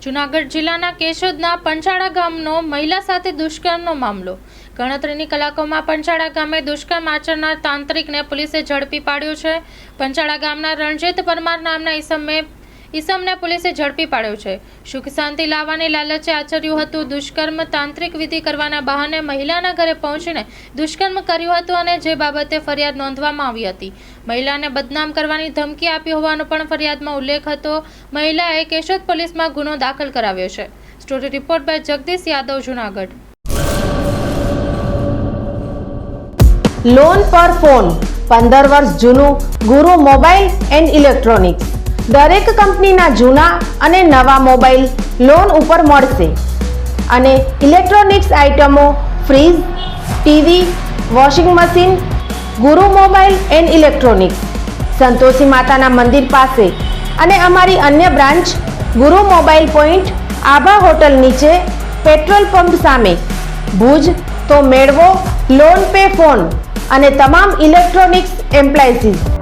જૂનાગઢ જિલ્લાના કેશોદના પંચાળા ગામનો મહિલા સાથે દુષ્કર્મનો મામલો। ગણતરીની કલાકોમાં પંચાળા ગામે દુષ્કર્મ આચરનાર તાંત્રિકને પોલીસે ઝડપી પાડ્યો છે। પંચાળા ગામના રણજીત પરમાર નામના ઈસમને પોલીસે ઝડપી પાડ્યો છે। સુખ શાંતિ લાવવાની લાલચે આચર્યું હતું દુષ્કર્મ। તાંત્રિક વિધિ કરવાના બહાને મહિલાના ઘરે પહોંચીને દુષ્કર્મ કર્યું હતું અને જે બાબતે ફરિયાદ નોંધવામાં આવી હતી। મહિલાને બદનામ કરવાની ધમકી આપી હોવાનો પણ ફરિયાદમાં ઉલ્લેખ હતો। મહિલાએ કેશોદ પોલીસમાં ગુનો દાખલ કરાવ્યો છે। Story report by Jagdish Yadav, Junagadh. Loan પર ફોન 15 વર્ષ જૂનું ગુરુ મોબાઈલ એન્ડ ઇલેક્ટ્રોનિક્સ। દરેક કંપનીના જૂના અને નવા મોબાઈલ લોન ઉપર મળશે અને ઇલેક્ટ્રોનિક્સ આઇટમો ફ્રીજ, ટીવી, વોશિંગ મશીન। ગુરુ મોબાઈલ એન્ડ ઇલેક્ટ્રોનિક્સ સંતોષી માતાના મંદિર પાસે અને અમારી અન્ય બ્રાન્ચ ગુરુ મોબાઈલ પોઈન્ટ આભા હોટલ નીચે પેટ્રોલ પંપ સામે ભુજ। તો મેળવો લોન પે ફોન અને તમામ ઇલેક્ટ્રોનિક્સ એપ્લાયન્સીસ।